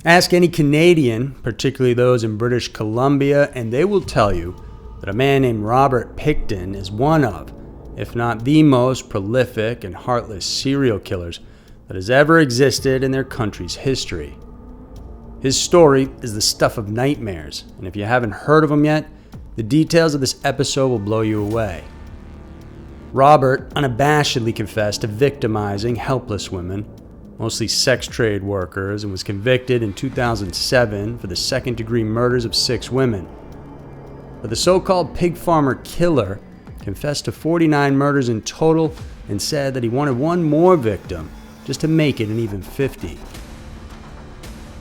Ask any Canadian, particularly those in British Columbia, and they will tell you that a man named Robert Pickton is one of, if not the most prolific and heartless serial killers that has ever existed in their country's history. His story is the stuff of nightmares, and if you haven't heard of him yet, the details of this episode will blow you away. Robert unabashedly confessed to victimizing helpless women, mostly sex trade workers, and was convicted in 2007 for the second-degree murders of 6 women. But the so-called pig farmer killer confessed to 49 murders in total and said that he wanted one more victim just to make it an even 50.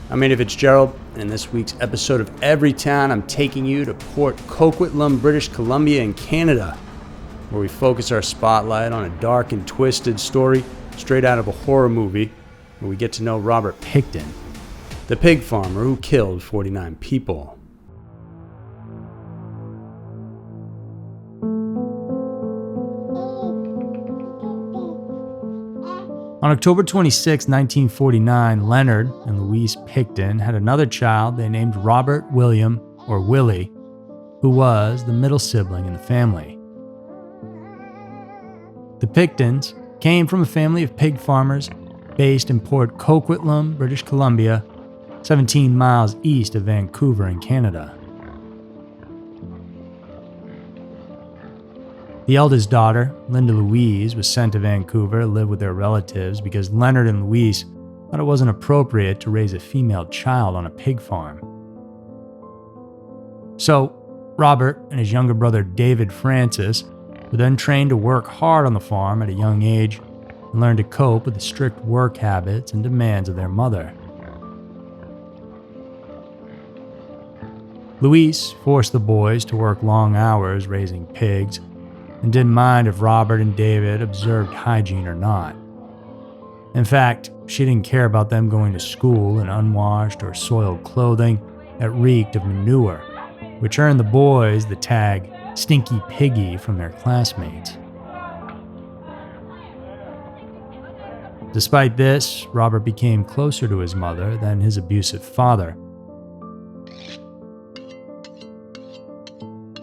I'm Andy Fitzgerald, and in this week's episode of Everytown, I'm taking you to Port Coquitlam, British Columbia in Canada, where we focus our spotlight on a dark and twisted story straight out of a horror movie, where we get to know Robert Pickton, the pig farmer who killed 49 people. On October 26, 1949, Leonard and Louise Pickton had another child they named Robert William, or Willie, who was the middle sibling in the family. The Picktons came from a family of pig farmers based in Port Coquitlam, British Columbia, 17 miles east of Vancouver in Canada. The eldest daughter, Linda Louise, was sent to Vancouver to live with their relatives because Leonard and Louise thought it wasn't appropriate to raise a female child on a pig farm. So, Robert and his younger brother David Francis were then trained to work hard on the farm at a young age and learn to cope with the strict work habits and demands of their mother. Louise forced the boys to work long hours raising pigs and didn't mind if Robert and David observed hygiene or not. In fact, she didn't care about them going to school in unwashed or soiled clothing that reeked of manure, which earned the boys the tag Stinky Piggy from their classmates. Despite this, Robert became closer to his mother than his abusive father.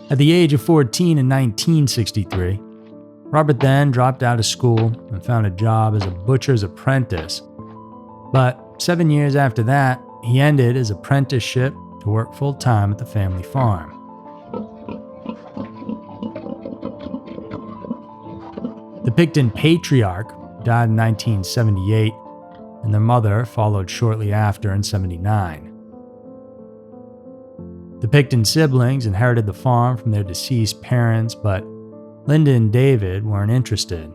At the age of 14 in 1963, Robert then dropped out of school and found a job as a butcher's apprentice. But 7 years after that, he ended his apprenticeship to work full-time at the family farm. The Pickton patriarch died in 1978, and their mother followed shortly after in 1979. The Pickton siblings inherited the farm from their deceased parents, but Linda and David weren't interested.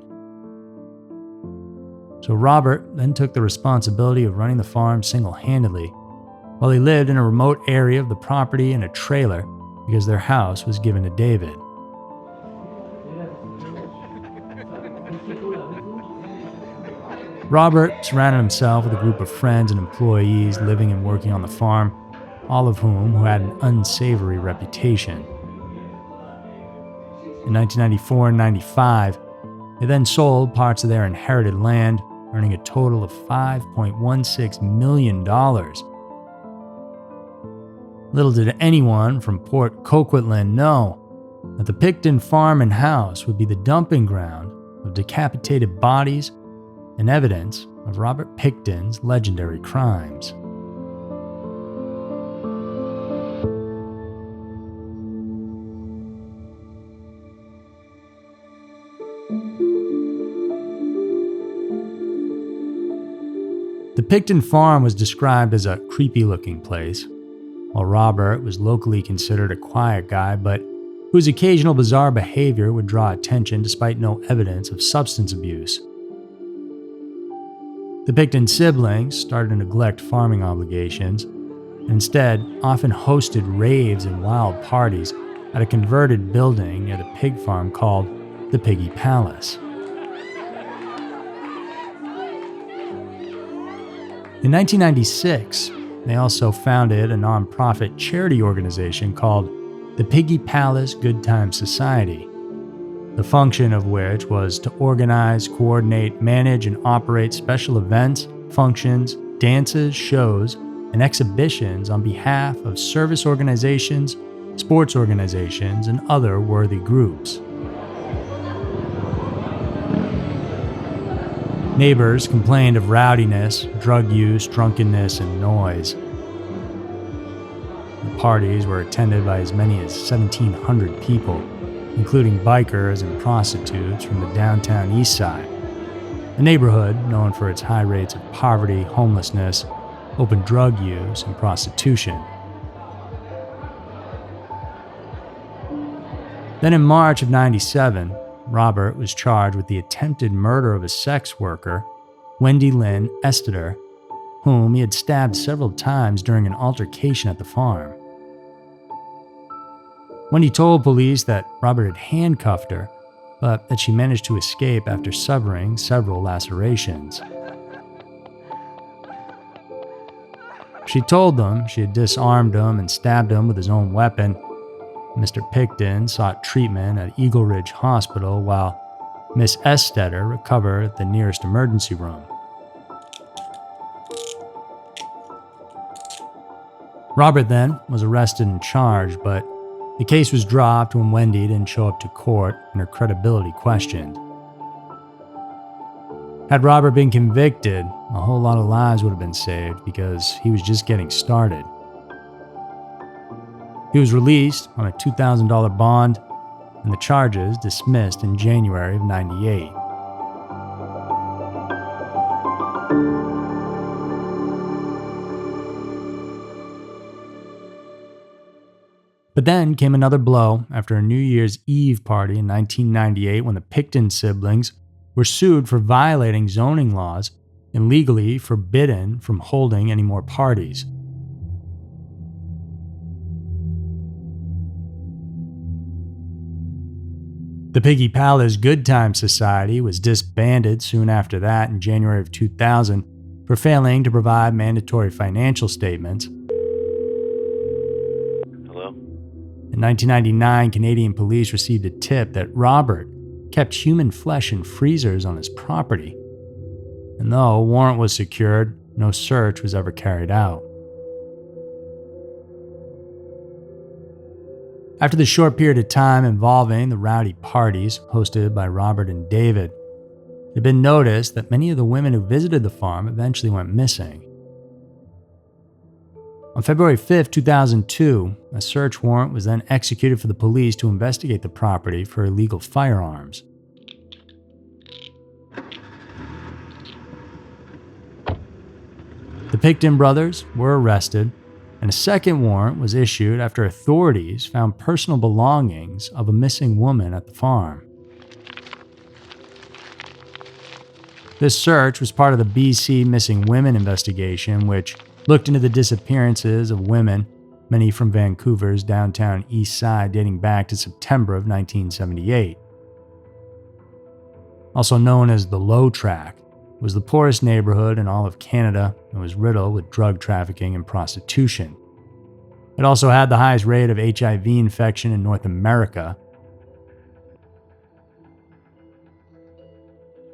So Robert then took the responsibility of running the farm single-handedly, while he lived in a remote area of the property in a trailer because their house was given to David. Robert surrounded himself with a group of friends and employees living and working on the farm, all of whom who had an unsavory reputation. In 1994 and 95, they then sold parts of their inherited land, earning a total of $5.16 million. Little did anyone from Port Coquitlam know that the Pickton farm and house would be the dumping ground of decapitated bodies and evidence of Robert Pickton's legendary crimes. The Pickton farm was described as a creepy-looking place, while Robert was locally considered a quiet guy, but whose occasional bizarre behavior would draw attention despite no evidence of substance abuse. The Pickton siblings started to neglect farming obligations, and instead often hosted raves and wild parties at a converted building near the pig farm called the Piggy Palace. In 1996, they also founded a nonprofit charity organization called the Piggy Palace Good Time Society, the function of which was to organize, coordinate, manage, and operate special events, functions, dances, shows, and exhibitions on behalf of service organizations, sports organizations, and other worthy groups. Neighbors complained of rowdiness, drug use, drunkenness, and noise. The parties were attended by as many as 1,700 people, including bikers and prostitutes from the downtown east side, a neighborhood known for its high rates of poverty, homelessness, open drug use, and prostitution. Then in March of '97, Robert was charged with the attempted murder of a sex worker, Wendy Lynn Esteter, whom he had stabbed several times during an altercation at the farm. Wendy told police that Robert had handcuffed her, but that she managed to escape after suffering several lacerations. She told them she had disarmed him and stabbed him with his own weapon. Mr. Pickton sought treatment at Eagle Ridge Hospital while Miss Esteter recovered at the nearest emergency room. Robert then was arrested and charged, but the case was dropped when Wendy didn't show up to court and her credibility questioned. Had Robert been convicted, a whole lot of lives would have been saved because he was just getting started. He was released on a $2,000 bond and the charges dismissed in January of '98. But then came another blow after a New Year's Eve party in 1998 when the Pickton siblings were sued for violating zoning laws and legally forbidden from holding any more parties. The Piggy Palace Good Time Society was disbanded soon after that in January of 2000 for failing to provide mandatory financial statements. Hello? In 1999, Canadian police received a tip that Robert kept human flesh in freezers on his property. And though a warrant was secured, no search was ever carried out. After the short period of time involving the rowdy parties hosted by Robert and David, it had been noticed that many of the women who visited the farm eventually went missing. On February 5, 2002, a search warrant was then executed for the police to investigate the property for illegal firearms. The Pickton brothers were arrested, and a second warrant was issued after authorities found personal belongings of a missing woman at the farm. This search was part of the BC Missing Women investigation, which looked into the disappearances of women, many from Vancouver's downtown east side dating back to September of 1978. Also known as the Low Track, it was the poorest neighborhood in all of Canada and was riddled with drug trafficking and prostitution. It also had the highest rate of HIV infection in North America.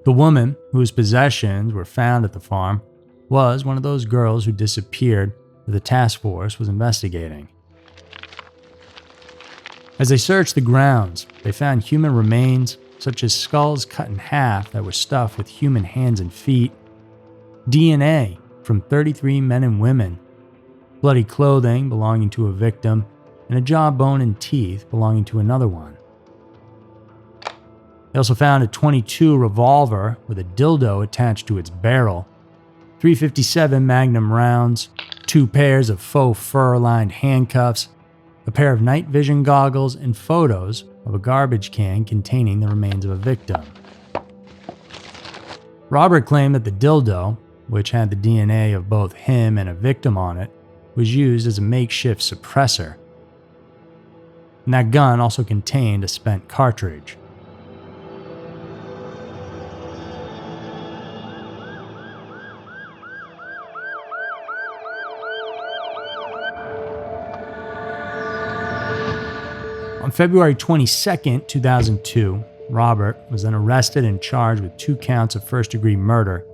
The woman whose possessions were found at the farm was one of those girls who disappeared that the task force was investigating. As they searched the grounds, they found human remains, such as skulls cut in half that were stuffed with human hands and feet, DNA from 33 men and women, bloody clothing belonging to a victim, and a jawbone and teeth belonging to another one. They also found a .22 revolver with a dildo attached to its barrel, 357 Magnum rounds, 2 pairs of faux fur-lined handcuffs, a pair of night vision goggles, and photos of a garbage can containing the remains of a victim. Robert claimed that the dildo, which had the DNA of both him and a victim on it, was used as a makeshift suppressor. And that gun also contained a spent cartridge. On February 22, 2002, Robert was then arrested and charged with 2 counts of first-degree murder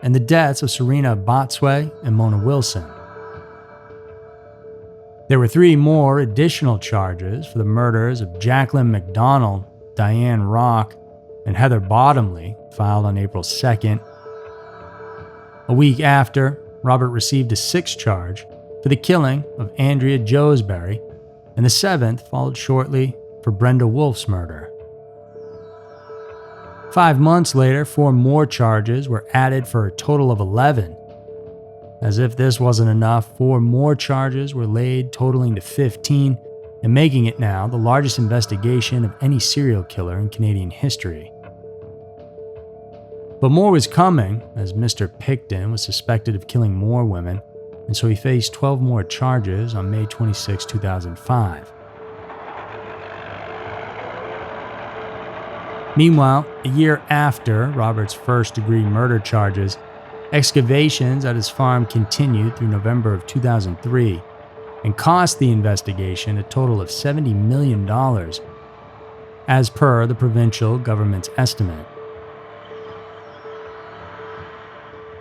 and the deaths of Serena Botsway and Mona Wilson. There were 3 more additional charges for the murders of Jacqueline McDonald, Diane Rock, and Heather Bottomley, filed on April 2nd. A week after, Robert received a 6th charge for the killing of Andrea Joesbury, and the 7th followed shortly for Brenda Wolf's murder. 5 months later, 4 more charges were added for a total of 11. As if this wasn't enough, 4 more charges were laid, totaling to 15, and making it now the largest investigation of any serial killer in Canadian history. But more was coming, as Mr. Pickton was suspected of killing more women, and so he faced 12 more charges on May 26, 2005. Meanwhile, a year after Robert's first-degree murder charges, excavations at his farm continued through November of 2003 and cost the investigation a total of $70 million, as per the provincial government's estimate.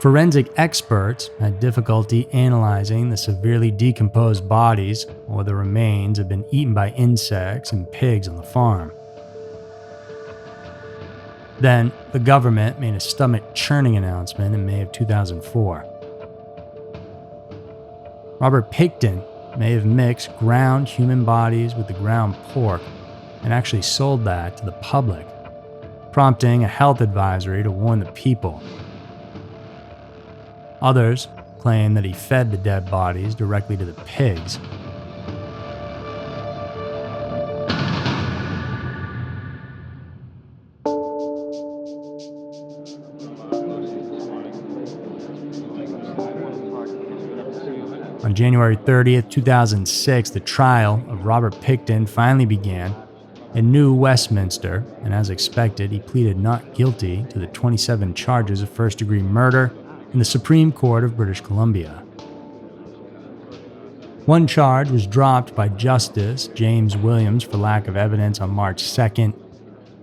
Forensic experts had difficulty analyzing the severely decomposed bodies, or the remains had been eaten by insects and pigs on the farm. Then, the government made a stomach-churning announcement in May of 2004. Robert Pickton may have mixed ground human bodies with the ground pork and actually sold that to the public, prompting a health advisory to warn the people. Others claim that he fed the dead bodies directly to the pigs. On January 30th, 2006, the trial of Robert Pickton finally began in New Westminster, and as expected, he pleaded not guilty to the 27 charges of first-degree murder in the Supreme Court of British Columbia. One charge was dropped by Justice James Williams for lack of evidence on March 2nd,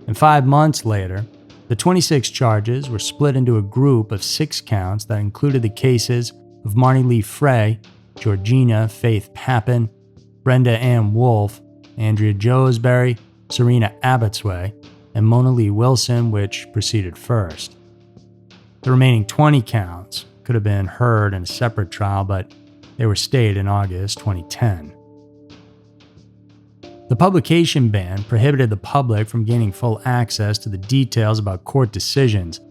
and 5 months later, the 26 charges were split into a group of 6 counts that included the cases of Marnie Lee Frey, Georgina Faith Papin, Brenda Ann Wolfe, Andrea Joesbury, Serena Abbotsway, and Mona Lee Wilson, which proceeded first. The remaining 20 counts could have been heard in a separate trial, but they were stayed in August 2010. The publication ban prohibited the public from gaining full access to the details about court decisions,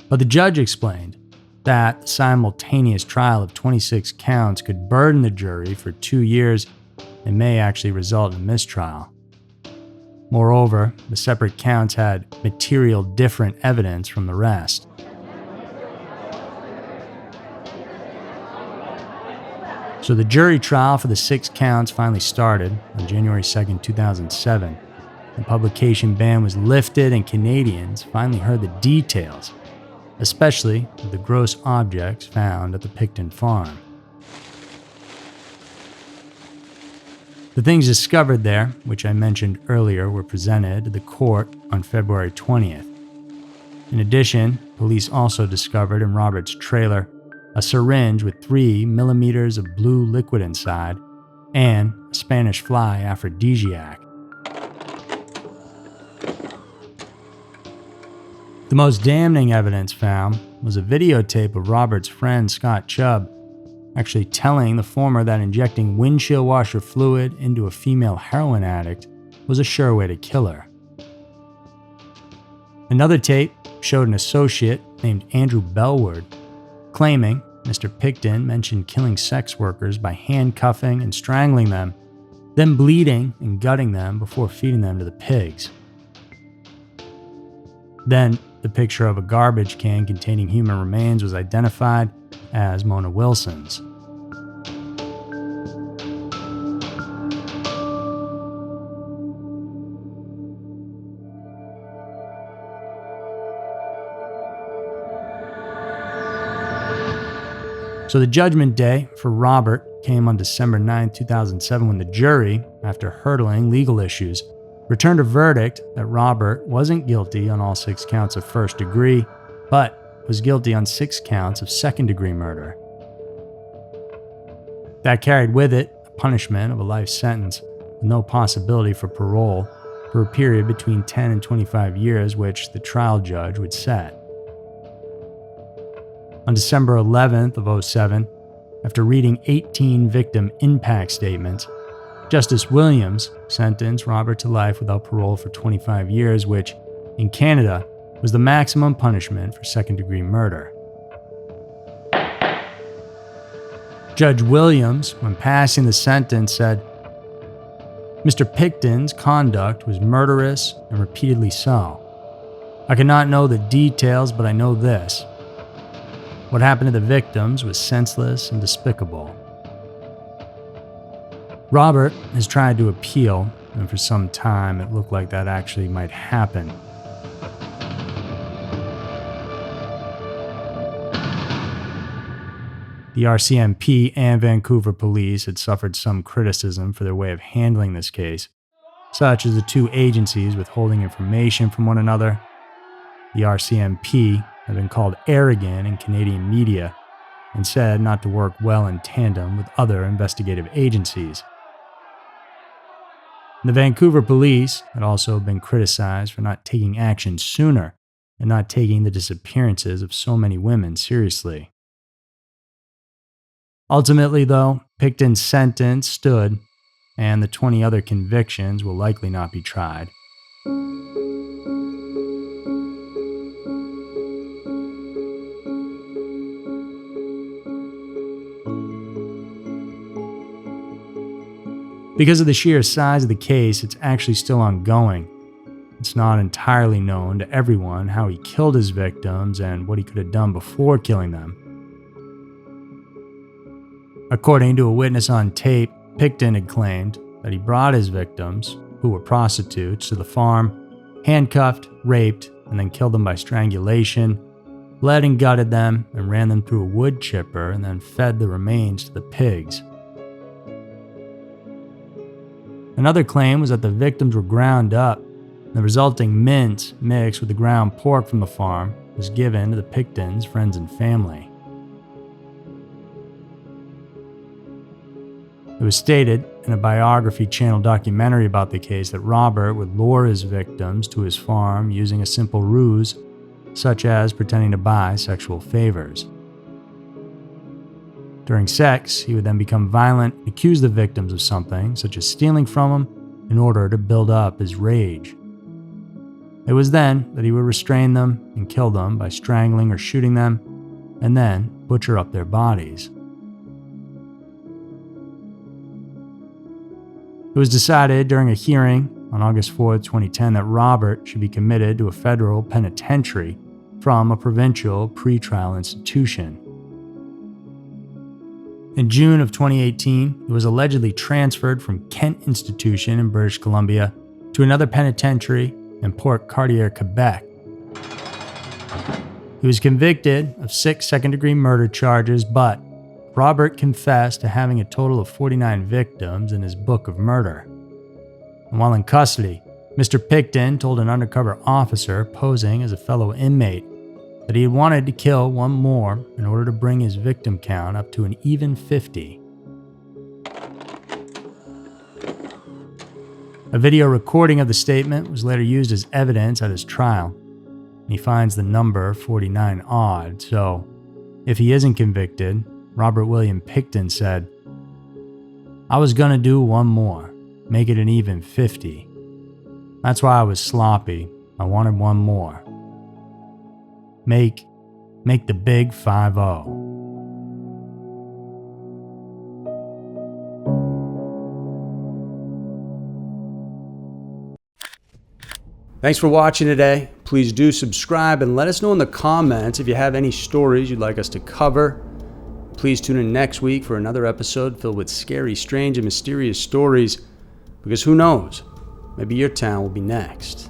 but the judge explained that the simultaneous trial of 26 counts could burden the jury for 2 years and may actually result in a mistrial. Moreover, the separate counts had material different evidence from the rest. So the jury trial for the 6 counts finally started on January 2nd, 2007. The publication ban was lifted and Canadians finally heard the details, especially of the gross objects found at the Pickton farm. The things discovered there, which I mentioned earlier, were presented to the court on February 20th. In addition, police also discovered in Robert's trailer a syringe with 3 millimeters of blue liquid inside and a Spanish fly aphrodisiac. The most damning evidence found was a videotape of Robert's friend Scott Chubb actually telling the former that injecting windshield washer fluid into a female heroin addict was a sure way to kill her. Another tape showed an associate named Andrew Bellward claiming Mr. Pickton mentioned killing sex workers by handcuffing and strangling them, then bleeding and gutting them before feeding them to the pigs. Then, the picture of a garbage can containing human remains was identified as Mona Wilson's. So the judgment day for Robert came on December 9, 2007, when the jury, after hurdling legal issues, returned a verdict that Robert wasn't guilty on all 6 counts of first degree, but was guilty on 6 counts of second-degree murder. That carried with it a punishment of a life sentence with no possibility for parole for a period between 10 and 25 years, which the trial judge would set. On December 11th of 2007, after reading 18 victim impact statements, Justice Williams sentenced Robert to life without parole for 25 years, which, in Canada, was the maximum punishment for second-degree murder. Judge Williams, when passing the sentence, said, "Mr. Pickton's conduct was murderous and repeatedly so. I cannot know the details, but I know this. What happened to the victims was senseless and despicable." Robert has tried to appeal, and for some time it looked like that actually might happen. The RCMP and Vancouver police had suffered some criticism for their way of handling this case, such as the two agencies withholding information from one another. The RCMP had been called arrogant in Canadian media and said not to work well in tandem with other investigative agencies. The Vancouver police had also been criticized for not taking action sooner and not taking the disappearances of so many women seriously. Ultimately, though, Pickton's sentence stood, and the 20 other convictions will likely not be tried. Because of the sheer size of the case, it's actually still ongoing. It's not entirely known to everyone how he killed his victims and what he could have done before killing them. According to a witness on tape, Pickton had claimed that he brought his victims, who were prostitutes, to the farm, handcuffed, raped, and then killed them by strangulation, bled and gutted them, and ran them through a wood chipper, and then fed the remains to the pigs. Another claim was that the victims were ground up, and the resulting mince mixed with the ground pork from the farm was given to the Picktons' friends and family. It was stated in a Biography Channel documentary about the case that Robert would lure his victims to his farm using a simple ruse, such as pretending to buy sexual favors. During sex, he would then become violent and accuse the victims of something, such as stealing from them, in order to build up his rage. It was then that he would restrain them and kill them by strangling or shooting them, and then butcher up their bodies. It was decided during a hearing on August 4, 2010, that Robert should be committed to a federal penitentiary from a provincial pretrial institution. In June of 2018, he was allegedly transferred from Kent Institution in British Columbia to another penitentiary in Port Cartier, Quebec. He was convicted of 6 second-degree murder charges, but Robert confessed to having a total of 49 victims in his book of murder. And while in custody, Mr. Pickton told an undercover officer posing as a fellow inmate that he had wanted to kill one more in order to bring his victim count up to an even 50. A video recording of the statement was later used as evidence at his trial, and he finds the number 49 odd, so if he isn't convicted, Robert William Pickton said, "I was gonna do one more, make it an even 50. That's why I was sloppy. I wanted one more. Make the big 50." Thanks for watching today. Please do subscribe and let us know in the comments if you have any stories you'd like us to cover. Please tune in next week for another episode filled with scary, strange, and mysterious stories, because who knows, maybe your town will be next.